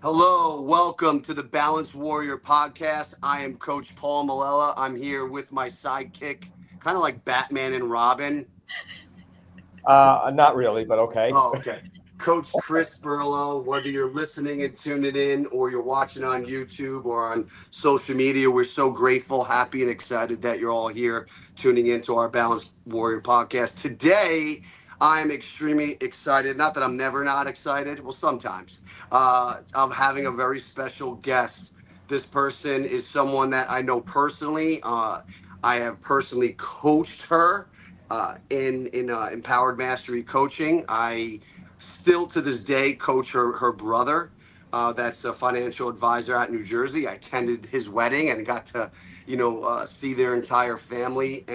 Hello, welcome to the Balanced Warrior podcast. I am Coach Paul Malella. I'm here with my sidekick, kind of like Batman and Robin. Not really, but okay. Oh, okay. Coach Chris Burlow, whether you're listening and tuning in or you're watching on YouTube or on social media, we're so grateful, happy, and excited that you're all here tuning into our Balanced Warrior podcast. Today, I'm extremely excited. Not that I'm never not excited. Well, sometimes. I'm having a very special guest. This person is someone that I know personally. I have personally coached her in Empowered Mastery Coaching. I still to this day coach her brother. That's a financial advisor out in New Jersey. I attended his wedding and got to, see their entire family.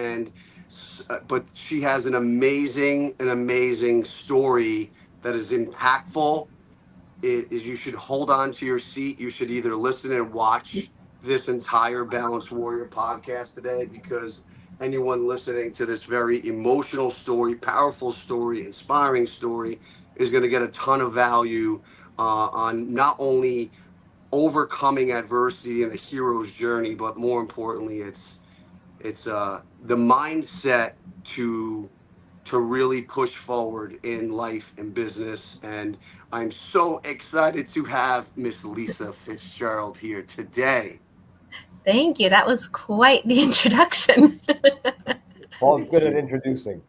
But she has an amazing story that is impactful. It is you should hold on to your seat. You should either listen and watch this entire Balanced Warrior podcast today because anyone listening to this very emotional story, powerful story, inspiring story is going to get a ton of value on not only overcoming adversity and a hero's journey, but more importantly, it's the mindset to really push forward in life and business. And I'm so excited to have Miss Lisa Fitzgerald here today. Thank you. That was quite the introduction. Paul's good at introducing.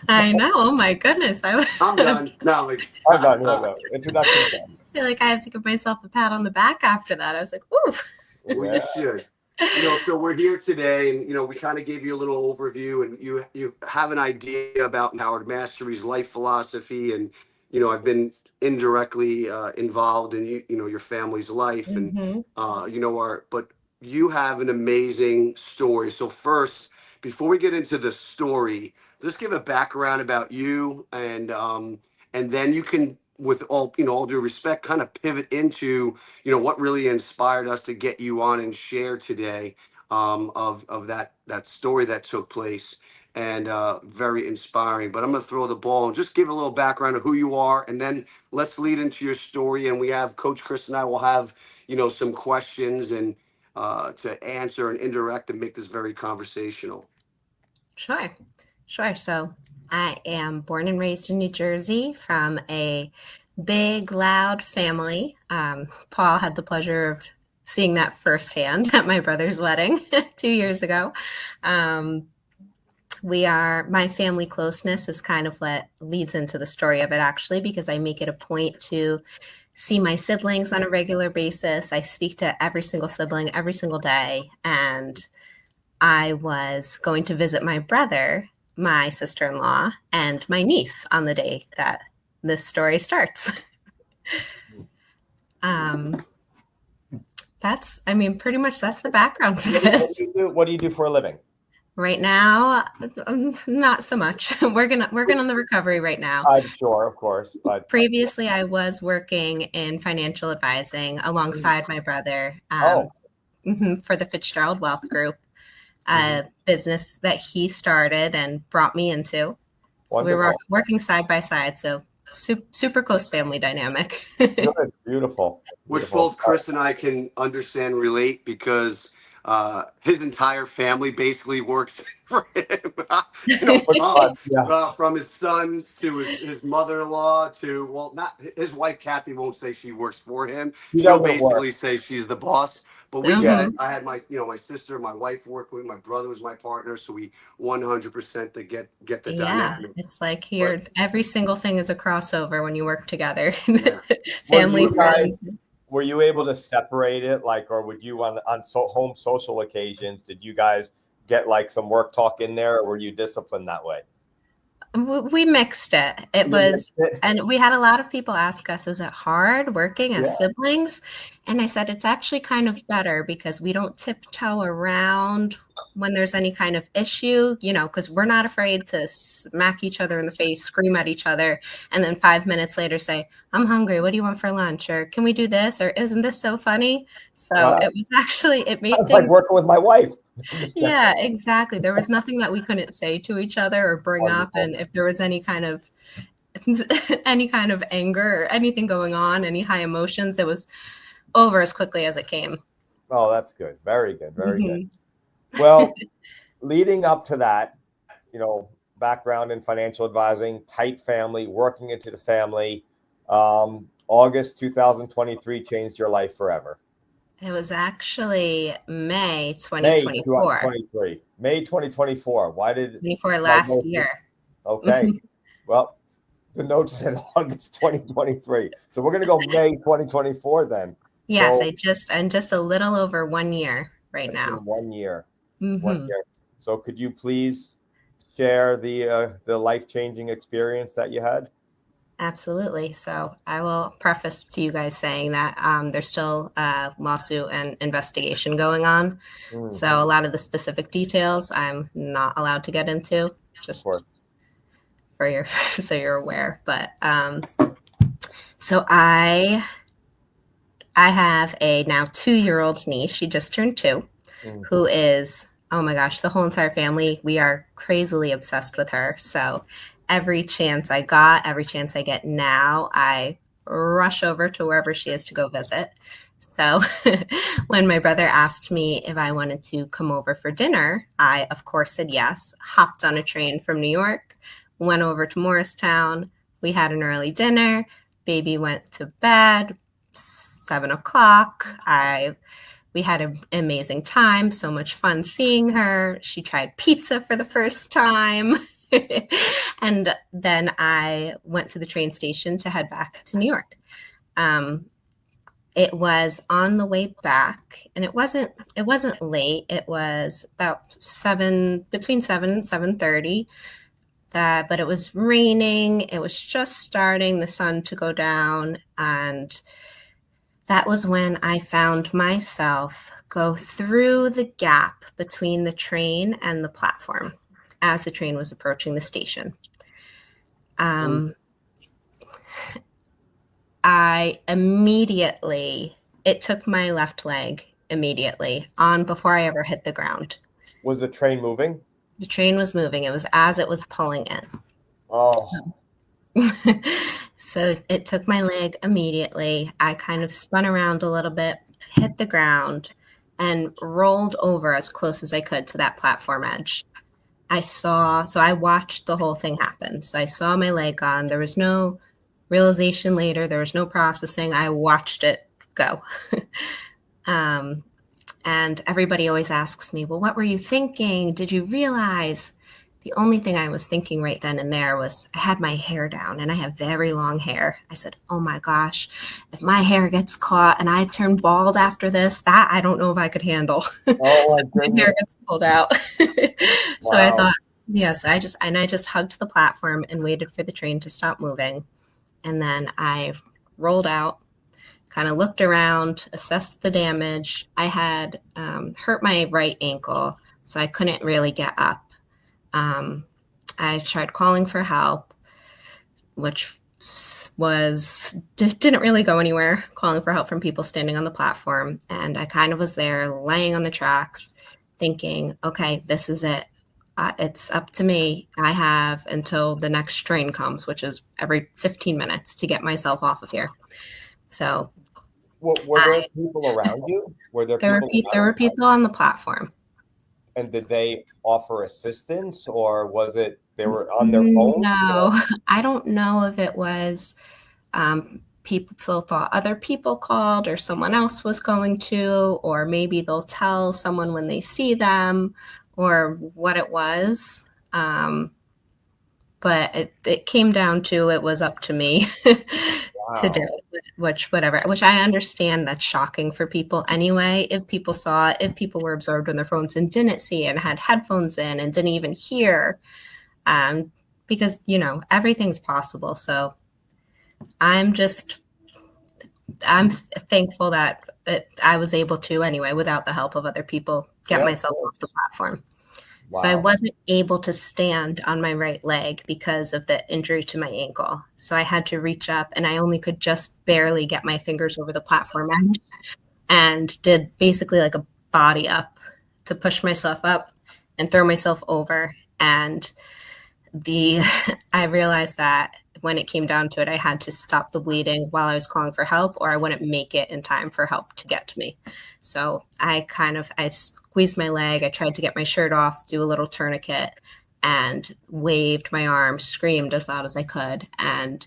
I know. Oh my goodness. I'm done. No, I'm done. No. Introduction done. I feel like I have to give myself a pat on the back after that. I was like, ooh. Well, you should. So we're here today, and we kind of gave you a little overview, and you have an idea about Empowered Mastery's life philosophy, and I've been indirectly involved in your family's life, and but you have an amazing story. So first, before we get into the story, let's give a background about you, and then you can, with all due respect, kind of pivot into what really inspired us to get you on and share today, of that story that took place, and very inspiring. But I'm going to throw the ball and just give a little background of who you are, and then let's lead into your story. And we have Coach Chris and I will have some questions and to answer and indirect and make this very conversational. Sure. So I am born and raised in New Jersey from a big, loud family. Paul had the pleasure of seeing that firsthand at my brother's wedding 2 years ago. My family closeness is kind of what leads into the story of it, actually, because I make it a point to see my siblings on a regular basis. I speak to every single sibling every single day. And I was going to visit my brother, my sister-in-law, and my niece on the day that this story starts. Pretty much that's the background for this. What do you do for a living? Right now, not so much. Working on the recovery right now. I'm sure, of course. But previously, I was working in financial advising alongside my brother for the Fitzgerald Wealth Group, a business that he started and brought me into. So we were working side by side. So super close family dynamic. Good, beautiful. Which both Chris and I can understand, relate, because his entire family basically works for him. From his sons to his mother-in-law to, not his wife Kathy won't say she works for him. She'll basically say she's the boss. But we get it. I had my sister, my wife worked with me, my brother was my partner, so we 100% to get the dynamic. It's like here, every single thing is a crossover when you work together. Family, friends. Were you able to separate it, or would you on home social occasions? Did you guys get some work talk in there, or were you disciplined that way? We mixed it. And we had a lot of people ask us, is it hard working as siblings? And I said, it's actually kind of better because we don't tiptoe around when there's any kind of issue, because we're not afraid to smack each other in the face, scream at each other, and then 5 minutes later say, I'm hungry. What do you want for lunch? Or can we do this? Or isn't this so funny? So it was actually, it made things like working with my wife. Yeah, exactly. There was nothing that we couldn't say to each other or bring up. And if there was any kind of any kind of anger or anything going on, any high emotions. It was over as quickly as it came. Oh, that's good. Very good. Very good. Mm-hmm. Well, leading up to that, background in financial advising, tight family, working into the family. August 2023 changed your life forever. It was actually May May 2024. 2023. May 2024. Why last year. Okay. Well, the note said August 2023. So we're going to go May 2024 then. Yes, So, I'm just a little over 1 year right now. 1 year. Mm-hmm. 1 year. So could you please share the life-changing experience that you had? Absolutely. So I will preface to you guys saying that there's still a lawsuit and investigation going on. Mm-hmm. So a lot of the specific details I'm not allowed to get into, just for your so you're aware. But so I have a now 2-year-old niece. She just turned 2, mm-hmm. who is, oh my gosh, the whole entire family, we are crazily obsessed with her. So every chance I get now, I rush over to wherever she is to go visit. So when my brother asked me if I wanted to come over for dinner, I, of course, said yes, hopped on a train from New York, went over to Morristown. We had an early dinner. Baby went to bed, 7 o'clock. We had an amazing time, so much fun seeing her. She tried pizza for the first time. And then I went to the train station to head back to New York. It was on the way back, and it wasn't late. It was about between 7 and 7:30. But it was raining. It was just starting the sun to go down, and that was when I found myself go through the gap between the train and the platform as the train was approaching the station. It took my left leg immediately on before I ever hit the ground. Was the train moving? The train was moving. It was as it was pulling in. Oh. So it took my leg immediately. I kind of spun around a little bit, hit the ground, and rolled over as close as I could to that platform edge. I watched the whole thing happen. So I saw my leg gone. There was no realization later. There was no processing. I watched it go. And everybody always asks me, well, what were you thinking? Did you realize? The only thing I was thinking right then and there was I had my hair down, and I have very long hair. I said, oh my gosh, if my hair gets caught and I turn bald after this, that I don't know if I could handle. Oh, so my hair gets pulled out. So wow. I thought, yes, I just hugged the platform and waited for the train to stop moving. And then I rolled out, kind of looked around, assessed the damage. I had hurt my right ankle, so I couldn't really get up. I tried calling for help, which didn't really go anywhere, calling for help from people standing on the platform. And I kind of was there laying on the tracks thinking, okay, this is it. It's up to me. I have until the next train comes, which is every 15 minutes to get myself off of here. So were there people around you? There were people on the platform. And did they offer assistance, or was it they were on their phone? No, I don't know if it was people thought other people called or someone else was going to, or maybe they'll tell someone when they see them or what it was. But it came down to it was up to me to do it, which I understand that's shocking for people anyway. If people saw it, if people were absorbed on their phones and didn't see it and had headphones in and didn't even hear, because, everything's possible. So I'm thankful that I was able to anyway, without the help of other people, get myself off the platform. Wow. So I wasn't able to stand on my right leg because of the injury to my ankle. So I had to reach up, and I only could just barely get my fingers over the platform and did basically like a body up to push myself up and throw myself over. And I realized that when it came down to it, I had to stop the bleeding while I was calling for help, or I wouldn't make it in time for help to get to me. So I squeezed my leg. I tried to get my shirt off, do a little tourniquet, and waved my arm, screamed as loud as I could. And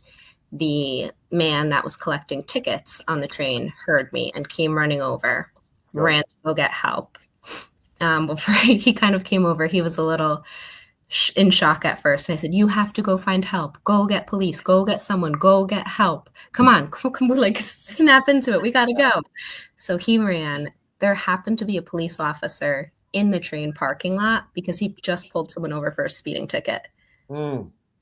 the man that was collecting tickets on the train heard me and came running over, ran to go get help. Before he kind of came over, he was a little in shock at first. And I said, you have to go find help. Go get police. Go get someone. Go get help. Come on. Come, like, snap into it. We got to go. So he ran. There happened to be a police officer in the train parking lot because he just pulled someone over for a speeding ticket.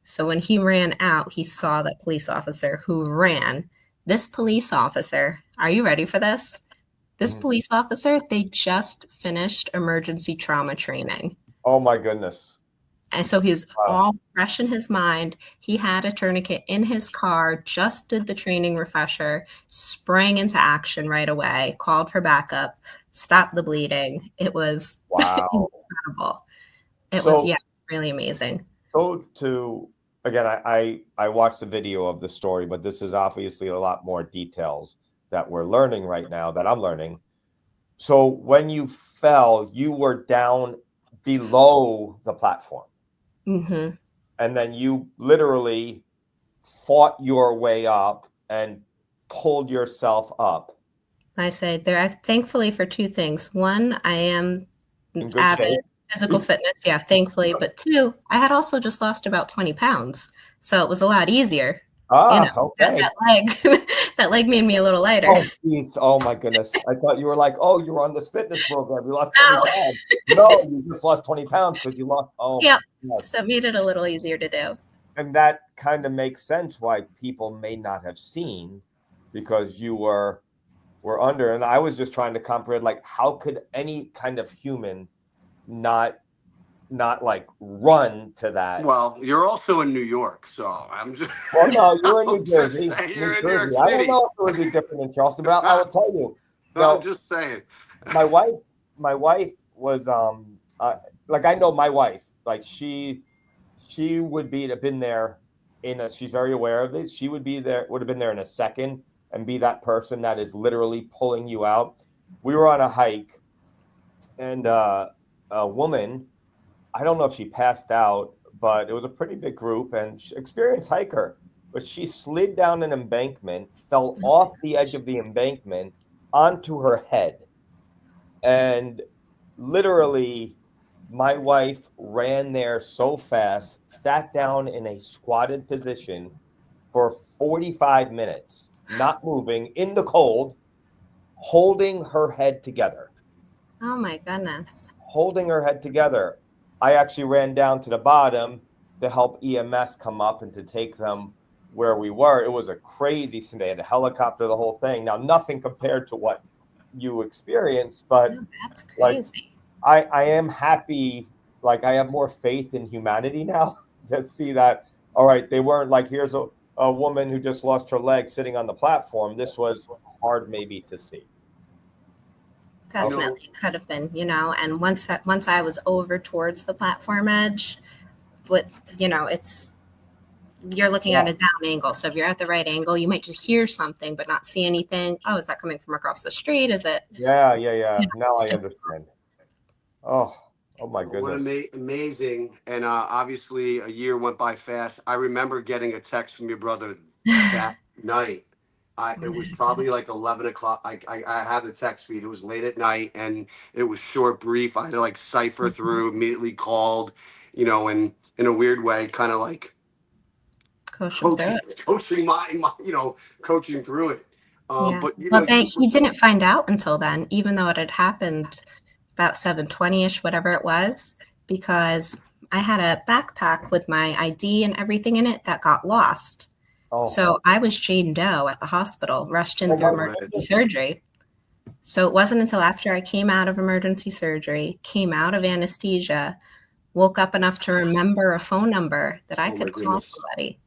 So when he ran out, he saw that police officer who ran. This police officer, are you ready for this? This police officer, they just finished emergency trauma training. Oh my goodness. And so he was all fresh in his mind. He had a tourniquet in his car, just did the training refresher, sprang into action right away, called for backup, stopped the bleeding. It was incredible. It was really amazing. So again, I watched the video of the story, but this is obviously a lot more details that we're learning right now, that I'm learning. So when you fell, you were down below the platform. Mm-hmm. And then you literally fought your way up and pulled yourself up. I say there, thankfully, for two things. One, I am avid physical fitness. Yeah, thankfully. But two, I had also just lost about 20 pounds. So it was a lot easier. Okay. That leg made me a little lighter. Oh, geez. Oh my goodness. I thought you were like, oh, you were on this fitness program. You lost 20 pounds. No, you just lost 20 pounds because you lost. Oh, yep. So it made it a little easier to do. And that kind of makes sense why people may not have seen, because you were under. And I was just trying to comprehend, like, how could any kind of human not like run to that? Well, you're also in New York, so I'm just. Well, no, you're in New Jersey. You're in New New York City. City. I don't know if it would be different in Charleston, but I will tell you. I'm just saying. My wife was like, I know my wife. Like, she would have been there she's very aware of this. She would have been there in a second and be that person that is literally pulling you out. We were on a hike, and a woman, I don't know if she passed out, but it was a pretty big group, and experienced hiker, but she slid down an embankment, fell off the edge of the embankment onto her head. And literally, my wife ran there so fast, sat down in a squatted position for 45 minutes, not moving, in the cold, holding her head together. Oh my goodness. Holding her head together. I actually ran down to the bottom to help EMS come up and to take them where we were. It was a crazy scene. They had a helicopter, the whole thing. Now, nothing compared to what you experienced, but that's crazy. Like, I am happy. Like, I have more faith in humanity now to see that, all right, they weren't like, here's a woman who just lost her leg sitting on the platform. This was hard maybe to see. Definitely could have been, and once I was over towards the platform edge, you're looking at a down angle. So if you're at the right angle, you might just hear something but not see anything. Oh, is that coming from across the street? Is it? Yeah. Now I understand. Oh my goodness. What amazing. And obviously a year went by fast. I remember getting a text from your brother that night. It was probably like 11 o'clock. I had the text feed. It was late at night, and it was short, brief. I had to like cipher through, immediately called, and in a weird way, kind of like coaching through it. But he didn't find out until then, even though it had happened about 7:20ish, whatever it was, because I had a backpack with my ID and everything in it that got lost. Oh. So I was Jane Doe at the hospital, rushed in through emergency surgery. So it wasn't until after I came out of emergency surgery, came out of anesthesia, woke up enough to remember a phone number that I could call somebody.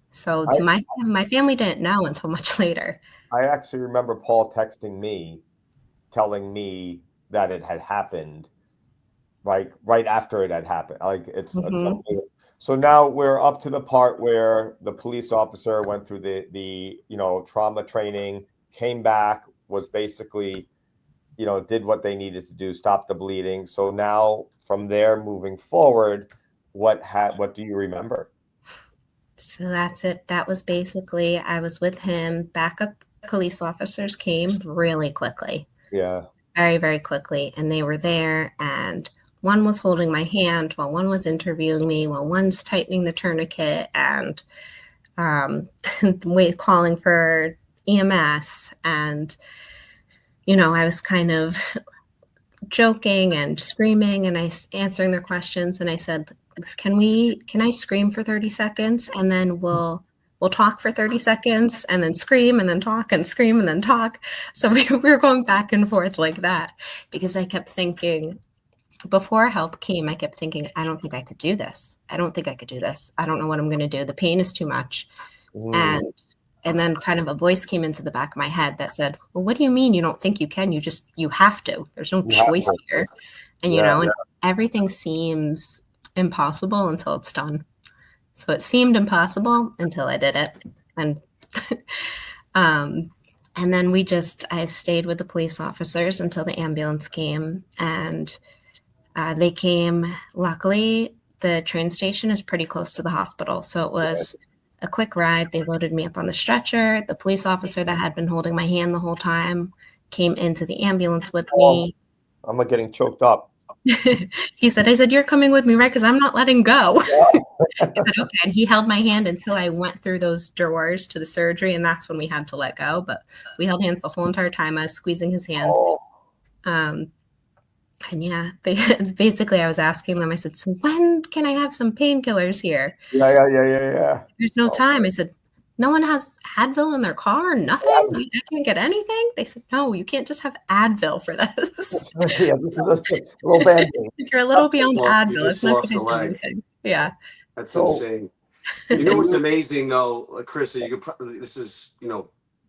So my family didn't know until much later. I actually remember Paul texting me, telling me that it had happened, like right after it had happened. Like it's So now we're up to the part where the police officer went through the trauma training, came back, was basically, did what they needed to do, stop the bleeding. So now from there moving forward, what do you remember? So that's it. That was basically, I was with him. Backup police officers came really quickly. Yeah. Very, very quickly. And they were there, and one was holding my hand while one was interviewing me, while one's tightening the tourniquet and calling for EMS. And, I was kind of joking and screaming and answering their questions. And I said, can I scream for 30 seconds? And then we'll talk for 30 seconds and then scream and then talk and scream and then talk. So we were going back and forth like that, because I kept thinking, before help came, I kept thinking, I don't think I could do this. I don't think I could do this. I don't know what I'm going to do. The pain is too much. And then kind of a voice came into the back of my head that said, well, what do you mean you don't think you can? You have to. There's no choice here. And, and everything seems impossible until it's done. So it seemed impossible until I did it. And and then I stayed with the police officers until the ambulance came. And they came. Luckily, the train station is pretty close to the hospital. So it was a quick ride. They loaded me up on the stretcher. The police officer that had been holding my hand the whole time came into the ambulance with me. I'm not getting choked up. I said, you're coming with me, right? Because I'm not letting go. I said, okay. And he held my hand until I went through those doors to the surgery. And that's when we had to let go. But we held hands the whole entire time. I was squeezing his hand. And yeah, basically I was asking them, I said, so when can I have some painkillers here? Yeah. There's no time. I said, no one has Advil in their car? Nothing? I can't get anything? They said, no, you can't just have Advil for this. Yeah, this is a little Band-Aid. You're a little beyond Advil. It's not going to do anything. Yeah. That's insane. You know what's amazing though, Chris, this is,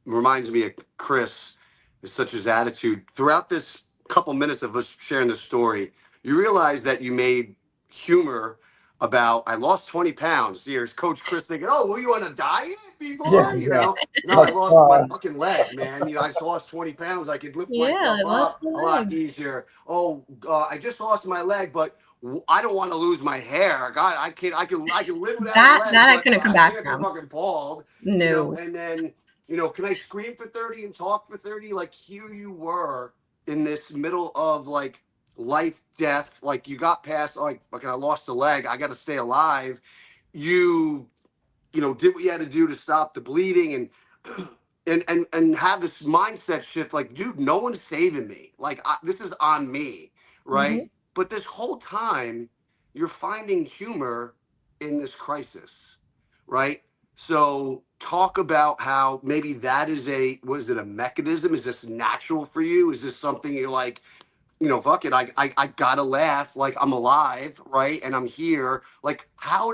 reminds me of Chris, is such his attitude. Throughout this couple minutes of us sharing the story, you realize that you made humor about, I lost 20 pounds. Here's Coach Chris thinking, oh, were you on a diet before? No, I lost my fucking leg, man. I just lost 20 pounds. I could lift myself up a lot easier. I just lost my leg, but I don't want to lose my hair. God, I can live without that. That I couldn't come back from. Fucking bald. No. And then, can I scream for 30 and talk for 30? Like, here you were in this middle of like life, death, like you got past, like, okay, I lost a leg, I got to stay alive. You did what you had to do to stop the bleeding and have this mindset shift. Like, dude, no one's saving me. Like, this is on me. Right. Mm-hmm. But this whole time you're finding humor in this crisis. Right. So talk about how maybe that is was it a mechanism? Is this natural for you? Is this something you're like, fuck it, I gotta laugh, like I'm alive, right? And I'm here. Like, how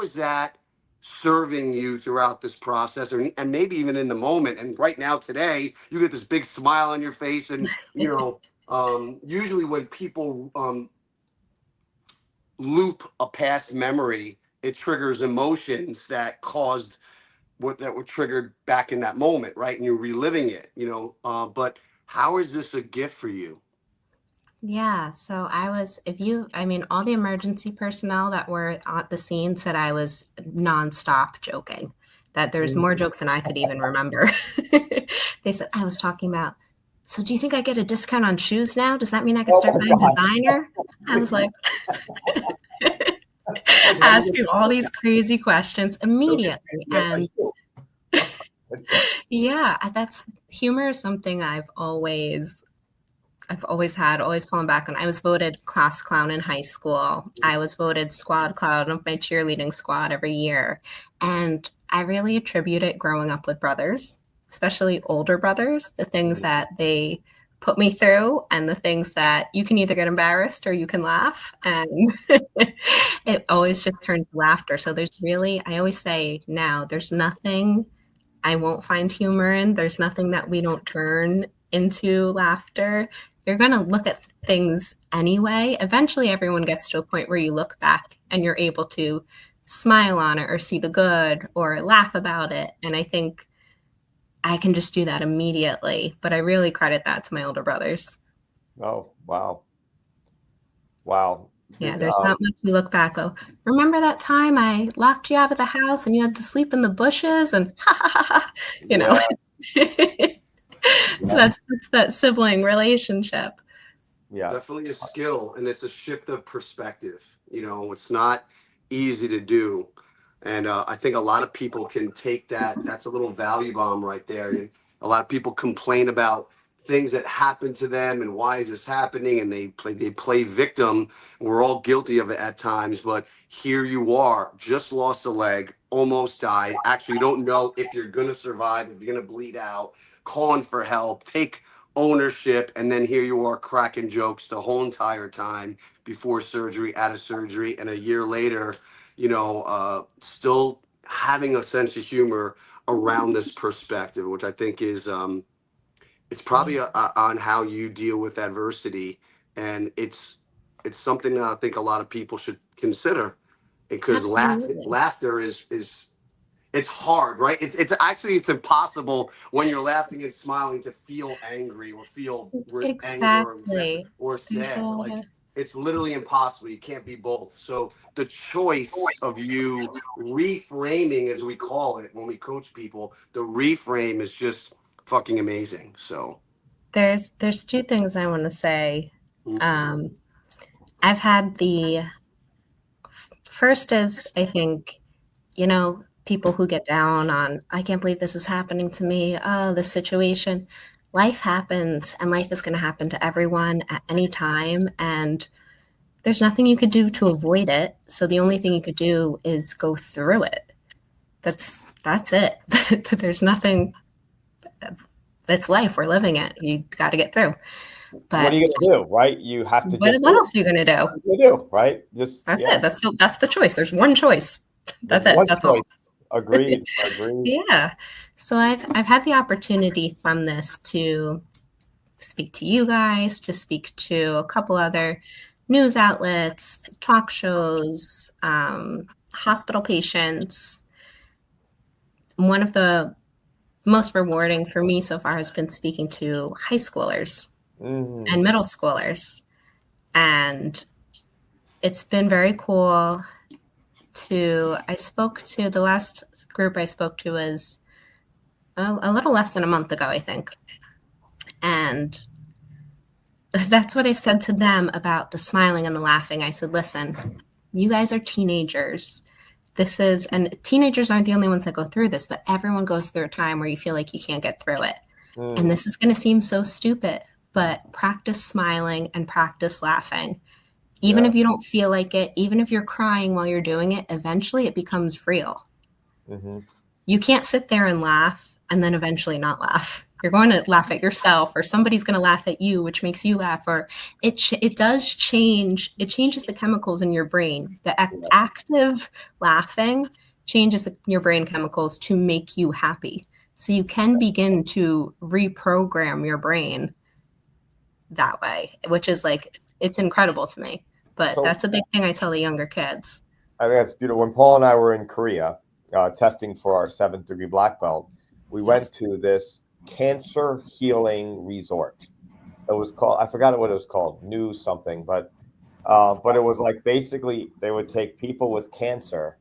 is that serving you throughout this process, and maybe even in the moment? And right now, today, you get this big smile on your face, and usually when people loop a past memory, it triggers emotions that caused that were triggered back in that moment, right? And you're reliving it, but how is this a gift for you? Yeah, so all the emergency personnel that were at the scene said I was nonstop joking, that there's more jokes than I could even remember. They said, I was talking about, so do you think I get a discount on shoes now? Does that mean I can start buying designer? I was like, asking all these crazy questions immediately. And yeah, humor is something I've always fallen back on. I was voted class clown in high school. I was voted squad clown of my cheerleading squad every year. And I really attribute it growing up with brothers, especially older brothers, the things that they put me through and the things that you can either get embarrassed or you can laugh. And it always just turns to laughter. So I always say now, there's nothing I won't find humor in. There's nothing that we don't turn into laughter. You're going to look at things anyway. Eventually, everyone gets to a point where you look back and you're able to smile on it or see the good or laugh about it. And I think I can just do that immediately. But I really credit that to my older brothers. Oh, wow. Wow. Yeah, there's not much you look back, go, remember that time I locked you out of the house and you had to sleep in the bushes and you know. That's that sibling relationship. Yeah. Definitely a skill, and it's a shift of perspective. It's not easy to do. And I think a lot of people can take that. That's a little value bomb right there. A lot of people complain about things that happen to them and why is this happening, and they play victim. We're all guilty of it at times, but here you are, just lost a leg, almost died. Actually, you don't know if you're gonna survive, if you're gonna bleed out, calling for help, take ownership, and then here you are cracking jokes the whole entire time before surgery, out of surgery, and a year later, still having a sense of humor around this perspective, which I think is it's probably on how you deal with adversity, and it's something that I think a lot of people should consider, because laughter is it's hard, right? It's actually it's impossible when you're laughing and smiling to feel angry or feel anger or resentment Exactly. or sad. Like, it's literally impossible. You can't be both. So the choice of you reframing, as we call it when we coach people, the reframe is just fucking amazing. So There's two things I want to say. I've had the first is, I think, people who get down on, I can't believe this is happening to me. Oh, this situation. Life happens, and life is going to happen to everyone at any time. And there's nothing you could do to avoid it. So the only thing you could do is go through it. That's it. There's nothing. That's life. We're living it. You got to get through. But what are you gonna do, right? You have to. What else are you gonna do? You do, right? Just that's it. That's the choice. There's one choice. That's it. That's all. Agreed. Yeah. So I've had the opportunity from this to speak to you guys, to speak to a couple other news outlets, talk shows, hospital patients. One of the most rewarding for me so far has been speaking to high schoolers and middle schoolers. And it's been very cool I spoke to, the last group I spoke to was a little less than a month ago, I think. And that's what I said to them about the smiling and the laughing. I said, listen, you guys are teenagers. And teenagers aren't the only ones that go through this, but everyone goes through a time where you feel like you can't get through it. And this is going to seem so stupid, but practice smiling and practice laughing. Even if you don't feel like it, even if you're crying while you're doing it, eventually it becomes real. You can't sit there and laugh and then eventually not laugh. You're going to laugh at yourself, or somebody's going to laugh at you, which makes you laugh, or it does change. It changes the chemicals in your brain. The active laughing changes your brain chemicals to make you happy. So you can begin to reprogram your brain that way, which is like, it's incredible to me. But that's a big thing I tell the younger kids. I think that's beautiful. When Paul and I were in Korea testing for our 7th degree black belt, we went to this cancer healing resort. It was called, I forgot what it was called, New something, but it was like, basically they would take people with cancer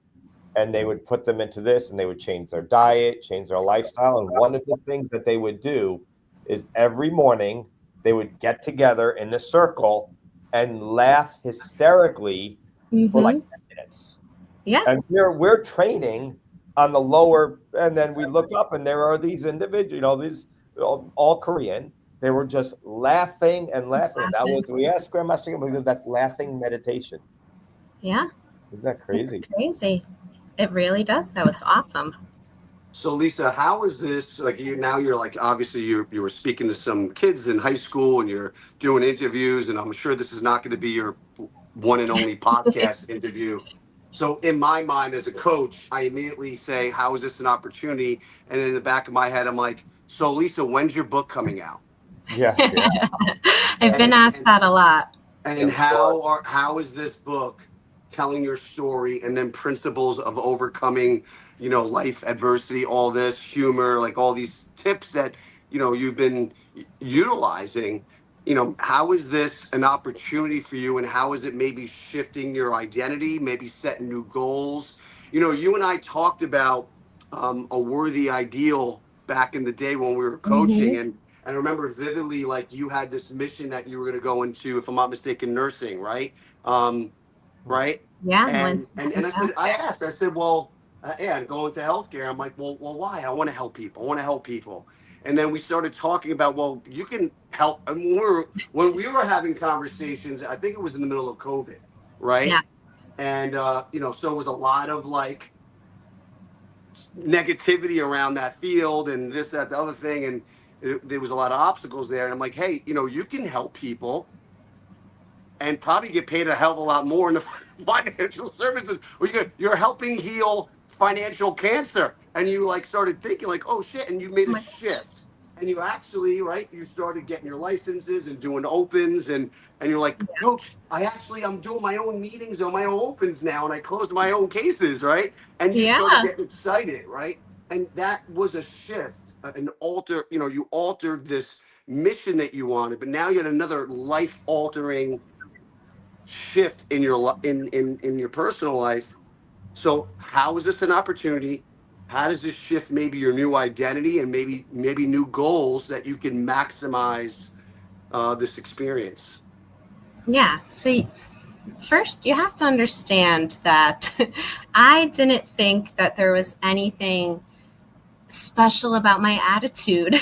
and they would put them into this, and they would change their diet, change their lifestyle. And one of the things that they would do is every morning they would get together in a circle and laugh hysterically for like 10 minutes. Yeah. And we're training on the lower, and then we look up and there are these individuals, these all Korean. They were just laughing and laughing. That was, we asked Grandmaster because that's laughing meditation. Yeah. Isn't that crazy? It's crazy. It really does, though. It's awesome. So Lisa, how is this, like, you're like, obviously you were speaking to some kids in high school and you're doing interviews, and I'm sure this is not going to be your one and only podcast interview. So in my mind as a coach, I immediately say, how is this an opportunity? And in the back of my head, I'm like, so Lisa, when's your book coming out? Yeah. I've been asked that a lot. And how is this book telling your story, and then principles of overcoming, life adversity, all this humor, like all these tips that, you've been utilizing. How is this an opportunity for you, and how is it maybe shifting your identity, maybe setting new goals? You and I talked about a worthy ideal back in the day when we were coaching, and I remember vividly, like you had this mission that you were going to go into, if I'm not mistaken, nursing, right? Right? Yeah, And I said, well, yeah, I'm going to healthcare. I'm like, well, why? I want to help people. I want to help people. And then we started talking about, well, you can help. And when we were having conversations, I think it was in the middle of COVID, yeah, right? And so it was a lot of like negativity around that field and this, that, the other thing, and there was a lot of obstacles there. And I'm like, hey, you can help people and probably get paid a hell of a lot more in the financial services. Or you're helping heal financial cancer, and you like started thinking like, oh shit, and you made oh a my, shift, and you actually, right, you started getting your licenses and doing opens, and you're like, coach, I'm doing my own meetings on my own opens now, and I closed my own cases, right? And you started yeah, getting excited, right? And that was a shift, an alter. You altered this mission that you wanted, but now you had another life altering shift in your in your personal life. So how is this an opportunity? How does this shift maybe your new identity and maybe new goals that you can maximize this experience? yeah. So first, you have to understand that I didn't think that there was anything special about my attitude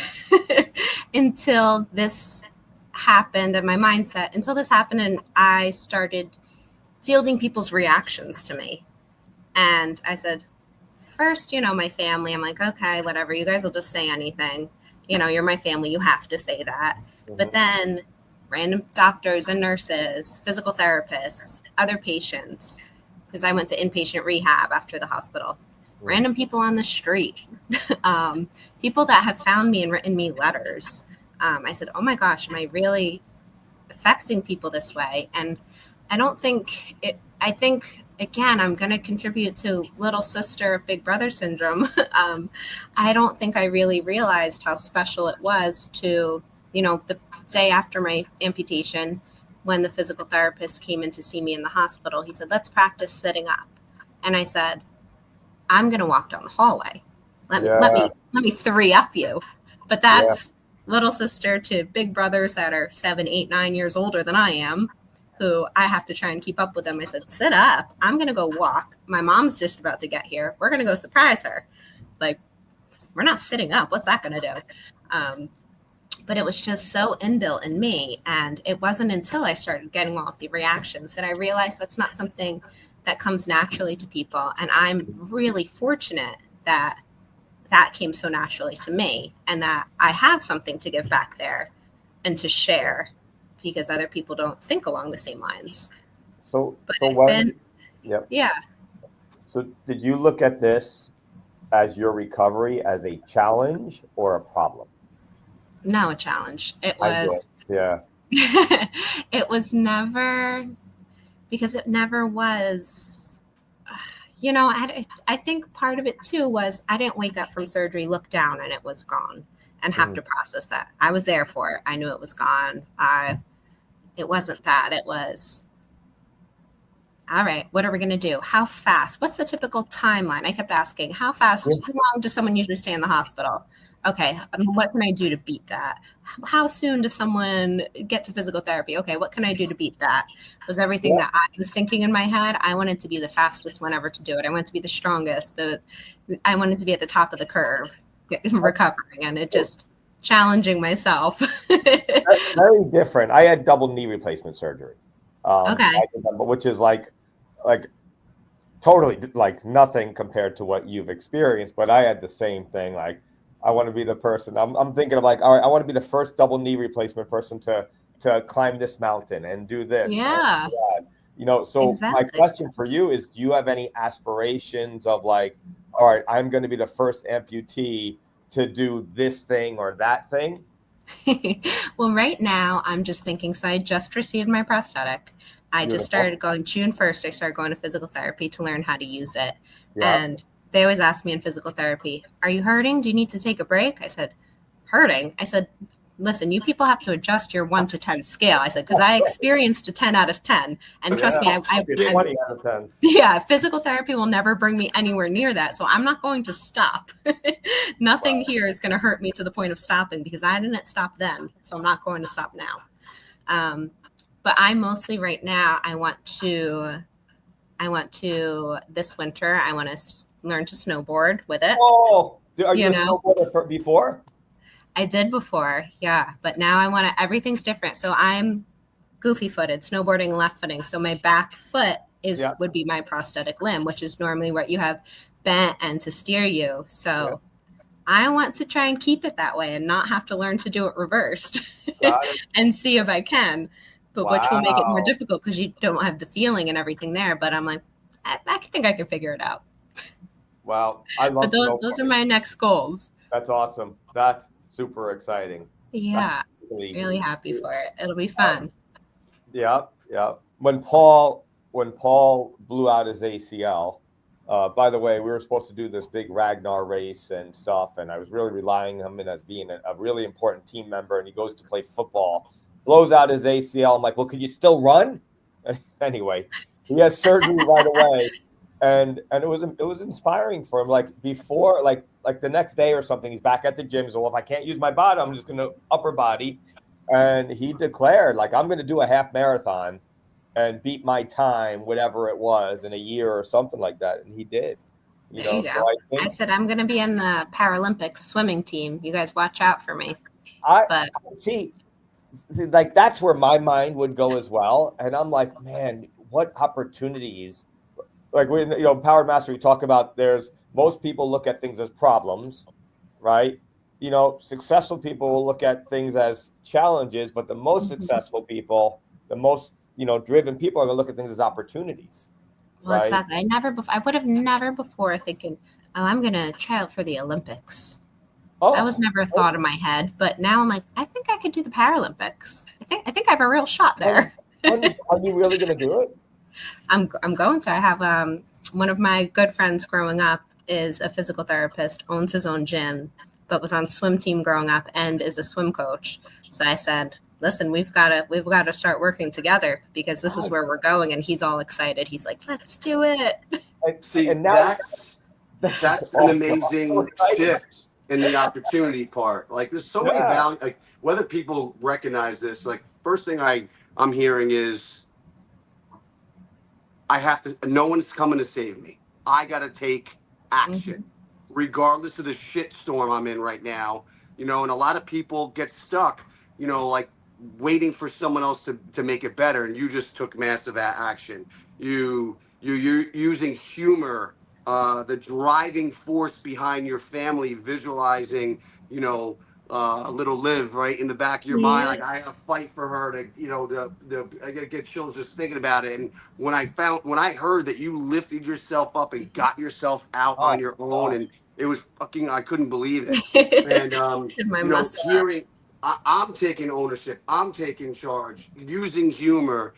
until this happened, and my mindset until this happened, and I started fielding people's reactions to me. And I said, first, my family, I'm like, okay, whatever, you guys will just say anything. You're my family, you have to say that. But then random doctors and nurses, physical therapists, other patients, because I went to inpatient rehab after the hospital, random people on the street, people that have found me and written me letters. I said, oh my gosh, am I really affecting people this way? And I don't think it, I think, again, I'm going to contribute to little sister, big brother syndrome. I don't think I really realized how special it was to, the day after my amputation, when the physical therapist came in to see me in the hospital, he said, let's practice sitting up. And I said, I'm going to walk down the hallway. Let me three up you. But that's little sister to big brothers that are 7, 8, 9 years older than I am, who I have to try and keep up with them. I said, sit up. I'm going to go walk. My mom's just about to get here. We're going to go surprise her. Like, we're not sitting up. What's that going to do? But it was just so inbuilt in me. And it wasn't until I started getting all of the reactions that I realized that's not something that comes naturally to people. And I'm really fortunate that that came so naturally to me, and that I have something to give back there and to share, because other people don't think along the same lines. Yeah. So did you look at this as your recovery as a challenge or a problem? No, a challenge. It was, it was never, because it never was. I think part of it too was I didn't wake up from surgery, look down, and it was gone, and have to process that. I was there for it. I knew it was gone. It wasn't that. It was, all right, what are we going to do? How fast? What's the typical timeline? I kept asking, how fast? How long does someone usually stay in the hospital? Okay, what can I do to beat that? How soon does someone get to physical therapy? Okay, what can I do to beat that? Was everything that I was thinking in my head. I wanted to be the fastest one ever to do it. I wanted to be the strongest. I wanted to be at the top of the curve, recovering, and it just challenging myself. That's very different. I had double knee replacement surgery. Okay. Which is like totally like nothing compared to what you've experienced. But I had the same thing. Like, I want to be the person. I'm thinking of like, all right, I want to be the first double knee replacement person to climb this mountain and do this. Yeah. So exactly. My question for you is, do you have any aspirations of like, all right, I'm going to be the first amputee to do this thing or that thing? Well, right now I'm just thinking, so I just received my prosthetic. I just Beautiful. started going June 1st. I started going to physical therapy to learn how to use it. Yeah. And they always ask me in physical therapy, are you hurting? Do you need to take a break? I said, hurting? I said, listen, you people have to adjust your 1 to 10 scale. I said, because I experienced a 10 out of 10. And trust me, It's 20 out of 10. yeah, physical therapy will never bring me anywhere near that. So I'm not going to stop. Nothing here is going to hurt me to the point of stopping because I didn't stop then. So I'm not going to stop now. But I mostly right now, I want to this winter, I want to learn to snowboard with it. Oh, are you a snowboarder before? I did before, yeah. But now I want to, everything's different. So I'm goofy footed, snowboarding left footing. So my back foot would be my prosthetic limb, which is normally what you have bent and to steer you. So I want to try and keep it that way and not have to learn to do it reversed and see if I can. But which will make it more difficult because you don't have the feeling and everything there. But I'm like, I think I can figure it out. Wow. I love but those are my next goals. That's awesome. That's super exciting. Yeah. Really happy for it. It'll be fun. Yeah. When Paul blew out his ACL, by the way, we were supposed to do this big Ragnar race and stuff, and I was really relying on him as being a really important team member, and he goes to play football, blows out his ACL. I'm like, well, could you still run? Anyway, he has surgery right away. And it was inspiring for him. Like before, like the next day or something, he's back at the gym. So, well, if I can't use my body, I'm just going to upper body. And he declared, like, I'm going to do a half marathon and beat my time, whatever it was, in a year or something like that. And he did. There you go. So I said, I'm going to be in the Paralympics swimming team. You guys watch out for me. I see, like, that's where my mind would go as well. And I'm like, man, what opportunities. Like we, Powered Master, we talk about most people look at things as problems, right? Successful people will look at things as challenges, but the most successful people, the most, driven people are going to look at things as opportunities. Well, right? Exactly. I would have never before thinking, oh, I'm going to try out for the Olympics. That was never a thought in my head, but now I'm like, I think I could do the Paralympics. I think I have a real shot there. Are you really going to do it? I'm going to. I have one of my good friends growing up is a physical therapist, owns his own gym, but was on swim team growing up and is a swim coach. So I said, listen, we've got to start working together because this is where we're going. And he's all excited. He's like, let's do it. See, and now that's an amazing shift in the opportunity part. Like there's so many value, like whether people recognize this, like first thing I'm hearing is, no one's coming to save me. I got to take action, regardless of the shit storm I'm in right now. And a lot of people get stuck, like waiting for someone else to make it better. And you just took massive action. You're using humor, the driving force behind your family, visualizing, little Liv right in the back of your mind, like I gotta fight for her to, I gotta get chills just thinking about it. And when I heard that you lifted yourself up and got yourself out on your own, and it was fucking, I couldn't believe it. And hearing, I'm taking ownership, I'm taking charge, using humor,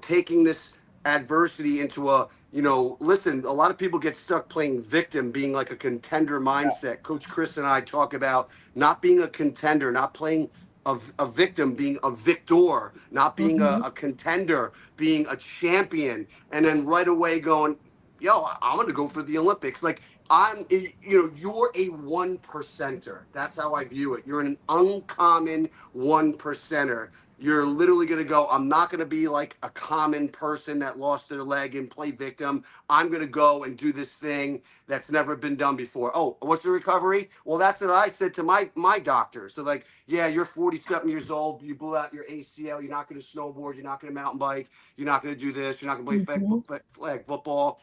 taking this adversity into a, listen, a lot of people get stuck playing victim, being like a contender mindset. Coach Chris and I talk about not being a contender, not playing a victim, being a victor, not being a contender, being a champion. And then right away going, yo, I'm going to go for the Olympics. Like you're a 1%er. That's how I view it. You're an uncommon 1%er. You're literally going to go, I'm not going to be like a common person that lost their leg and play victim. I'm going to go and do this thing that's never been done before. Oh, what's the recovery? Well, that's what I said to my doctor. So like, yeah, you're 47 years old. You blew out your ACL. You're not going to snowboard. You're not going to mountain bike. You're not going to do this. You're not going to play flag football.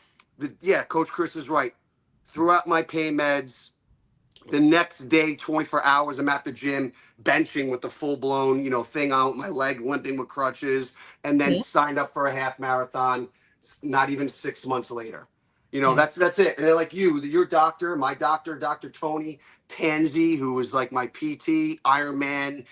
Coach Chris is right. Throughout my pain meds, the next day, 24 hours, I'm at the gym benching with the full-blown, thing out my leg, limping with crutches, and then signed up for a half marathon. Not even 6 months later, that's it. And they're like your doctor, my doctor, Dr. Tony Tanzi, who was like my PT, Ironman,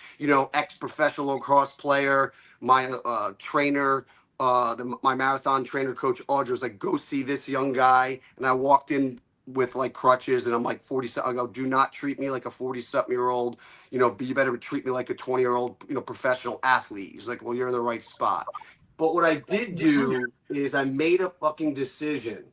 ex-professional lacrosse player, my trainer, my marathon trainer, Coach Audrey, was like, go see this young guy. And I walked in with like crutches and I'm like 40. I go, do not treat me like a 40-something-year-old, you better treat me like a 20-year-old, professional athlete. He's like, well, you're in the right spot. But what I did do is I made a fucking decision,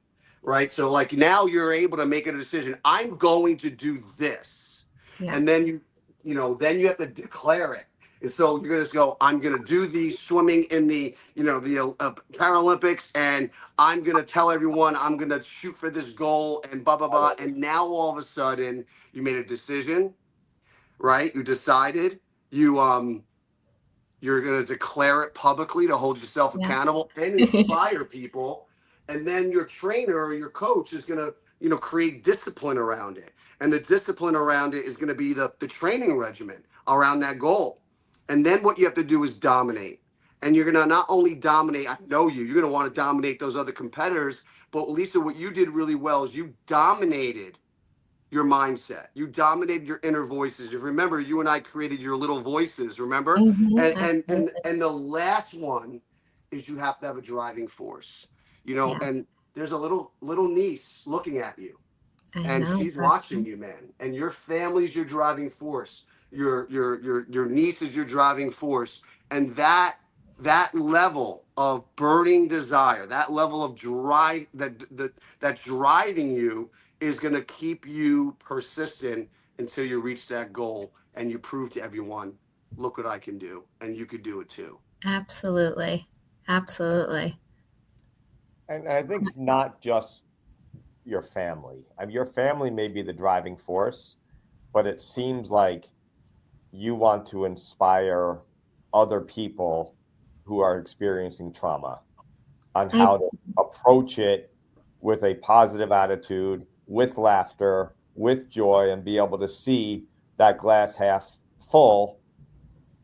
right? So like now you're able to make a decision. I'm going to do this. Yeah. And then then you have to declare it. And so you're gonna just go, I'm gonna do the swimming in the Paralympics, and I'm gonna tell everyone I'm gonna shoot for this goal and blah blah blah. And now all of a sudden you made a decision, right? You decided you're gonna declare it publicly to hold yourself accountable and inspire people. And then your trainer or your coach is gonna create discipline around it. And the discipline around it is gonna be the training regimen around that goal. And then what you have to do is dominate. And you're going to not only dominate, I know you're going to want to dominate those other competitors. But Lisa, what you did really well is you dominated your mindset. You dominated your inner voices. Remember, you and I created your little voices, remember? And the last one is you have to have a driving force, and there's a little niece looking at you. And she's watching you, man. And your family's your driving force. Your niece is your driving force. And that level of burning desire, that level of drive that's driving you is going to keep you persistent until you reach that goal and you prove to everyone, look what I can do, and you could do it too. Absolutely. Absolutely. And I think it's not just your family. I mean, your family may be the driving force, but it seems like you want to inspire other people who are experiencing trauma on how to approach it with a positive attitude, with laughter, with joy, and be able to see that glass half full,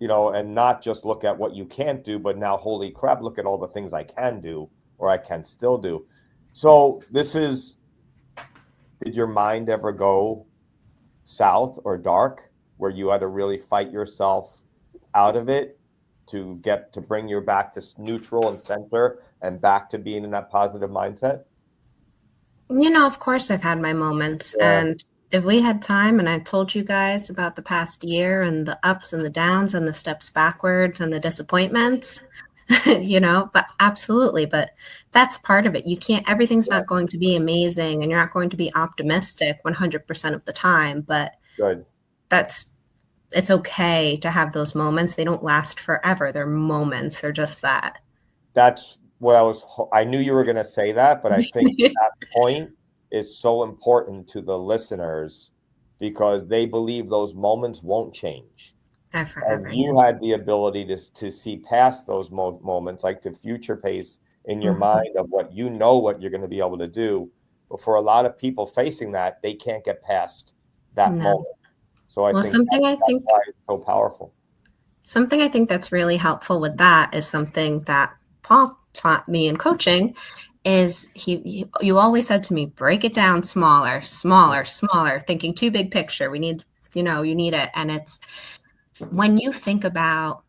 and not just look at what you can't do, but now, holy crap, look at all the things I can do or I can still do. So did your mind ever go south or dark where you had to really fight yourself out of it to bring you back to neutral and center and back to being in that positive mindset? Of course I've had my moments. And if we had time and I told you guys about the past year and the ups and the downs and the steps backwards and the disappointments, but absolutely. But that's part of it. Everything's not going to be amazing and you're not going to be optimistic 100% of the time, but it's okay to have those moments. They don't last forever. They're moments. They're just that. That's what I knew you were going to say that, but I think that point is so important to the listeners because they believe those moments won't change. Forever. And you had the ability to see past those moments, like to future pace in your mind of what you're going to be able to do. But for a lot of people facing that, they can't get past that moment. So I think that's why it's so powerful. Something I think that's really helpful with that is something that Paul taught me in coaching is you always said to me, break it down smaller, thinking too big picture. We need, you need it. And it's when you think about,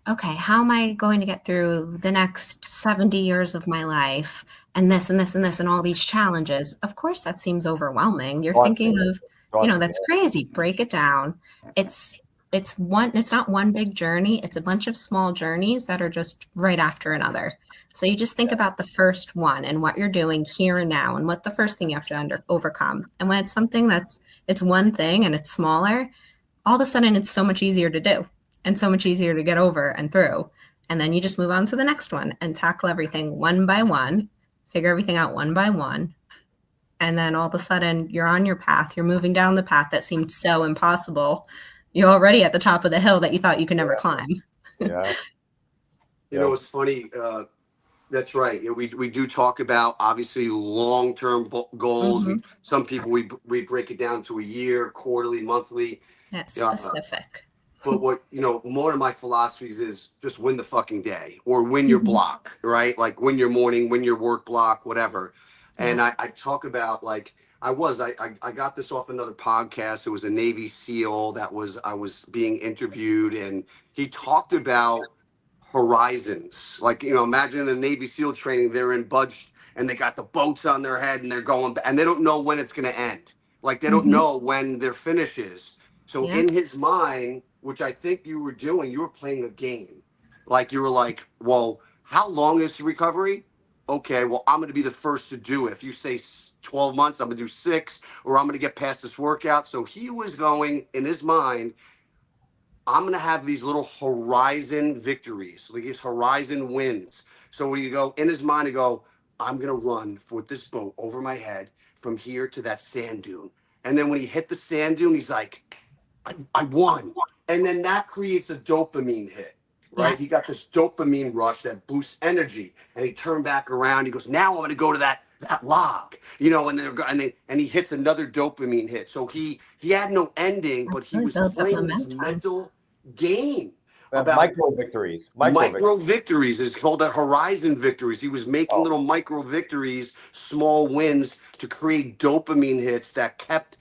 okay, how am I going to get through the next 70 years of my life and this and this and this and all these challenges? Of course, that seems overwhelming. You're thinking of, that's crazy. Break it down. It's not one big journey. It's a bunch of small journeys that are just right after another. So you just think about the first one and what you're doing here and now and what the first thing you have to overcome. And when it's something it's one thing and it's smaller, all of a sudden it's so much easier to do and so much easier to get over and through. And then you just move on to the next one and tackle everything one by one, figure everything out one by one. And then all of a sudden you're on your path. You're moving down the path that seemed so impossible. You're already at the top of the hill that you thought you could never climb. Yeah. It's funny. That's right. We do talk about obviously long-term goals. Some people we break it down to a year, quarterly, monthly. That's specific. But what one of my philosophies is just win the fucking day or win your block, right? Like win your morning, win your work block, whatever. And I talk about like I got this off another podcast. It was a Navy SEAL I was being interviewed, and he talked about horizons. Like, imagine the Navy SEAL training, they're in budge and they got the boats on their head and they're going, and they don't know when it's going to end. Like, they don't Mhm. know when their finish is. So Yeah. in his mind, which I think you were doing, you were playing a game. Like, you were like, well, how long is the recovery? Okay, well, I'm going to be the first to do it. If you say 12 months, I'm going to do 6, or I'm going to get past this workout. So he was going in his mind, I'm going to have these little horizon victories, like these horizon wins. So when you go in his mind, you go, I'm going to run with this boat over my head from here to that sand dune. And then when he hit the sand dune, he's like, I won. And then that creates a dopamine hit, Yeah. right? He got this dopamine rush that boosts energy. And he turned back around. He goes, now I'm going to go to that log, and he hits another dopamine hit. So he had no ending, but he Really was builds up playing this momentum. mental game about Micro victories. micro victories. Is called that horizon victories. He was making Oh, little micro victories, small wins to create dopamine hits that kept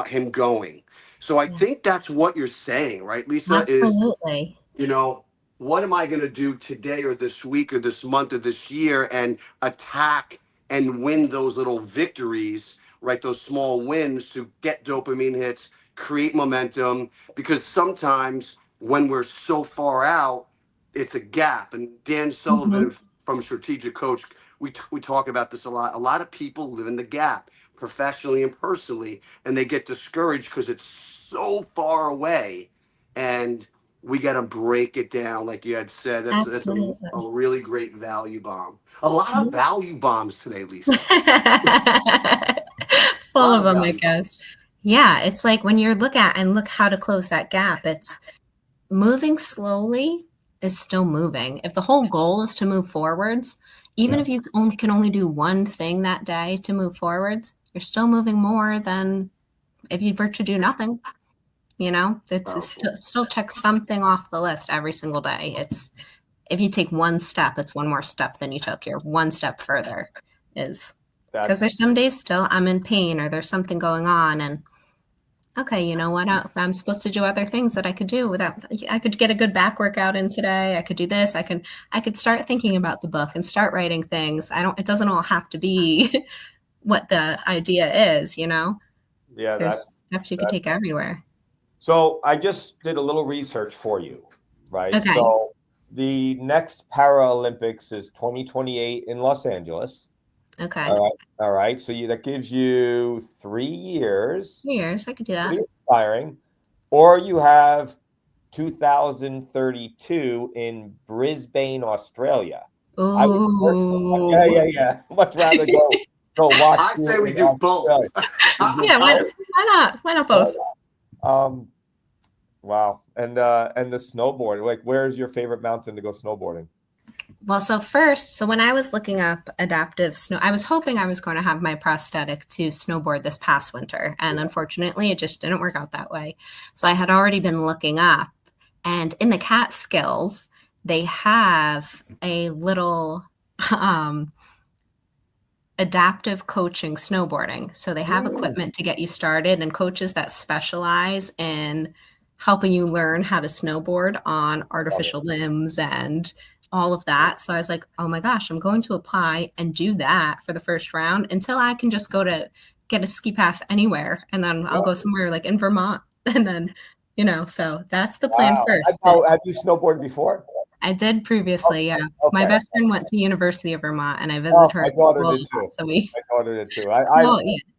him going. So I Yeah. think that's what you're saying, right, Lisa? Is Absolutely. you know, what am I going to do today or this week or this month or this year and attack and win those little victories, right? Those small wins to get dopamine hits, create momentum. Because sometimes when we're so far out, it's a gap. And Dan Hmm. Sullivan from Strategic Coach, we talk about this a lot. A lot of people live in the gap professionally and personally, and they get discouraged because it's so far away. And we got to break it down, like you had said. That's a Absolutely. really great value bomb. A lot of value bombs today, Lisa. A Full lot of of them, I value guess. bombs. Yeah, it's like when you look how to close that gap, it's moving slowly is still moving. If the whole goal is to move forwards, even yeah. if you can only do one thing that day to move forwards, you're still moving more than if you were to do nothing. It's Powerful. still check something off the list every single day. It's if you take one step, it's one more step than you took. You're one step further is because there's some days still I'm in pain or there's something going on and okay, you know what? I'm supposed to do other things that I could do without. I could get a good back workout in today. I could do this. I could start thinking about the book and start writing things. I don't. It doesn't all have to be what the idea is. Yeah, There's steps you could take everywhere. so I just did a little research for you, right? Okay. So the next Paralympics is 2028 in Los Angeles. Okay. All right. All right. So that gives you 3 years. Years. I could do that. Pretty inspiring. Or you have 2032 in Brisbane, Australia. I would, Ooh. yeah. Much rather go watch. I say we in do both. Australia. You do Yeah. Why both? not? Why not both? Wow. And the snowboard. Like, where's your favorite mountain to go snowboarding? Well, so when I was looking up adaptive snow, I was hoping I was going to have my prosthetic to snowboard this past winter. And unfortunately, it just didn't work out that way. So I had already been looking up. And in the Catskills, they have a little adaptive coaching snowboarding. So they have equipment to get you started and coaches that specialize in helping you learn how to snowboard on artificial limbs and all of that. So I was like, oh my gosh, I'm going to apply and do that for the first round until I can just go to get a ski pass anywhere. And then I'll go somewhere like in Vermont. And then, so that's the plan first. Have you snowboarded before? I did previously, yeah. Okay. My best friend went to University of Vermont, and I visited her. My daughter did too. So My daughter did too.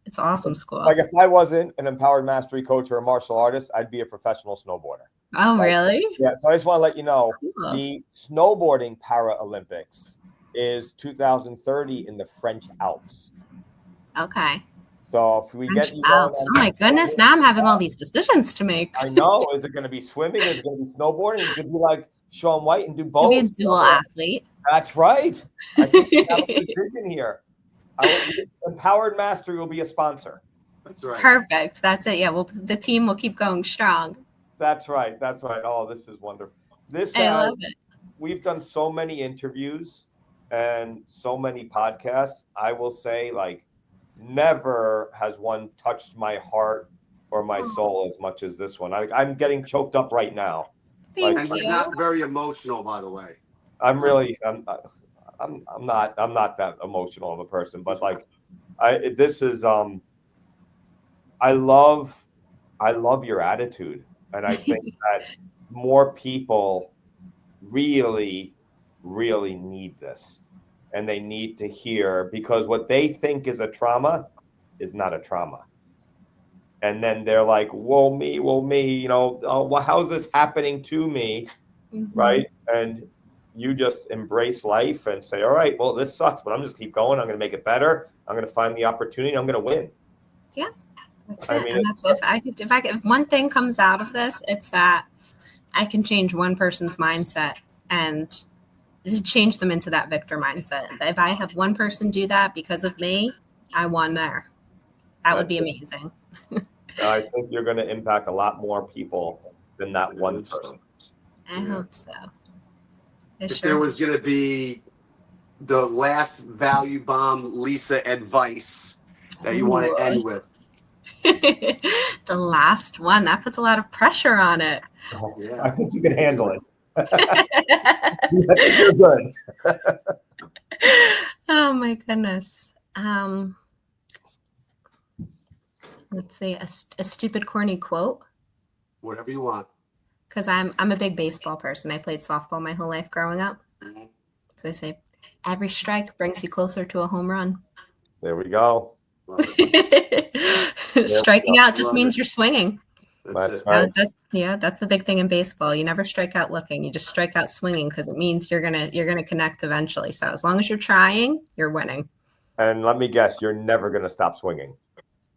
It's awesome school. Like, if I wasn't an empowered mastery coach or a martial artist, I'd be a professional snowboarder. Oh, really? Yeah. So I just want to let you know, Cool. the snowboarding Paralympics is 2030 in the French Alps. Okay. So if we French get you Alps. Oh my goodness! Now I'm having all these decisions to make. I know. Is it going to be swimming? Is it going to be snowboarding? Is it going to be like Shaun White and do both? To be a dual athlete. That's right. I think we have a good vision here. Empowered Mastery will be a sponsor. That's right. Perfect. That's it. Yeah. Well, the team will keep going strong. That's right. That's right. Oh, this is wonderful. I love it. We've done so many interviews and so many podcasts. I will say, like, never has one touched my heart or my soul as much as this one. I'm getting choked up right now. Thank And he's you. not very emotional, by the way. I'm not that emotional of a person, but like I love your attitude, and I think that more people really, really need this, and they need to hear, because what they think is a trauma is not a trauma. And then they're like, "Woe me, oh, well, how's this happening to me?" Right? And you just embrace life and say, "All right, well, this sucks, but I'm just keep going. I'm going to make it better. I'm going to find the opportunity. I'm going to win." Yeah, that's I it. mean, And that's if one thing comes out of this, it's that I can change one person's mindset and change them into that victor mindset. If I have one person do that because of me, I won there. That would be amazing. I think you're going to impact a lot more people than that one person. I hope so. If there was going to be the last value bomb Lisa advice that you want to end with. The last one, that puts a lot of pressure on it. Oh, yeah. I think you can handle it. I think you're good. Oh my goodness. Let's see, a stupid, corny quote. Whatever you want. Because I'm a big baseball person. I played softball my whole life growing up. Mm-hmm. So I say, every strike brings you closer to a home run. There we go. Striking out just means you're swinging. That's right. That's the big thing in baseball. You never strike out looking. You just strike out swinging, because it means you're gonna connect eventually. So as long as you're trying, you're winning. And let me guess, you're never gonna stop swinging.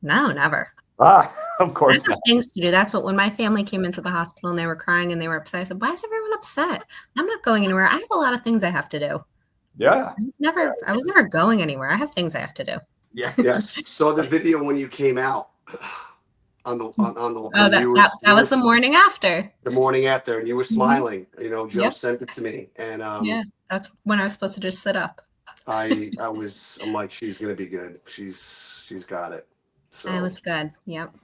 No, never. Of course. I have things to do. That's what, when my family came into the hospital and they were crying and they were upset, I said, "Why is everyone upset? I'm not going anywhere. I have a lot of things I have to do." Yeah. I was never going anywhere. I have things I have to do. Yeah. Yes. Saw the video when you came out on the that was the morning after. The morning after, and you were smiling. Mm-hmm. Joe sent it to me, and that's when I was supposed to just sit up. I'm like, she's gonna be good. She's got it. So I was good. Yep.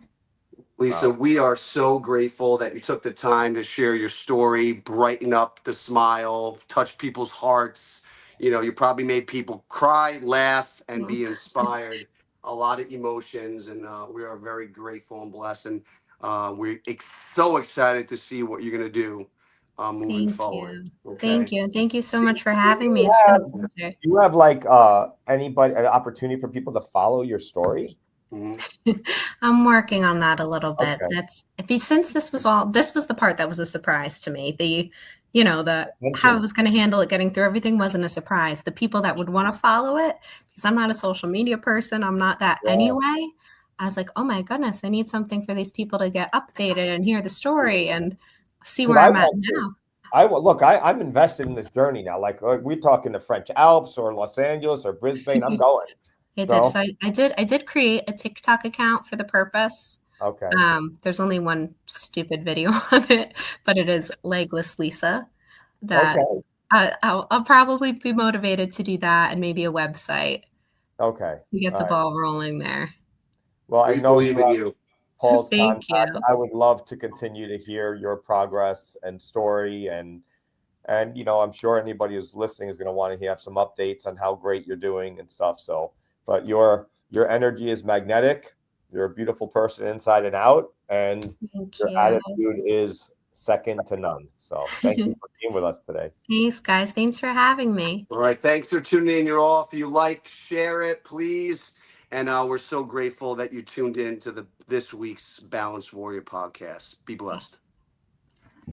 Lisa, we are so grateful that you took the time to share your story, brighten up the smile, touch people's hearts. You probably made people cry, laugh, and be inspired. A lot of emotions, and we are very grateful and blessed. And we're so excited to see what you're going to do moving forward. Okay? Thank you so much for having me. You have like an opportunity for people to follow your story? Mm-hmm. I'm working on that a little bit. Okay. Since this was the part that was a surprise to me. How I was going to handle it, getting through everything wasn't a surprise. The people that would want to follow it, because I'm not a social media person, I'm not that anyway. I was like, oh my goodness, I need something for these people to get updated and hear the story and see where I'm at now. I'm invested in this journey now. Like we're talking the French Alps or Los Angeles or Brisbane. I'm going. I did create a TikTok account for the purpose. Okay. There's only one stupid video on it, but it is Legless Lisa. That I'll probably be motivated to do that, and maybe a website. Okay. To get the ball rolling there. Well, I know believe in you. Paul's contact. I would love to continue to hear your progress and story, and I'm sure anybody who's listening is going to want to have some updates on how great you're doing and stuff. So, but your energy is magnetic. You're a beautiful person inside and out, and your attitude is second to none. So thank you for being with us today. Thanks, guys. Thanks for having me. All right. Thanks for tuning in. You're all. If you like, share it, please. And we're so grateful that you tuned in to this week's Balanced Warrior podcast. Be blessed.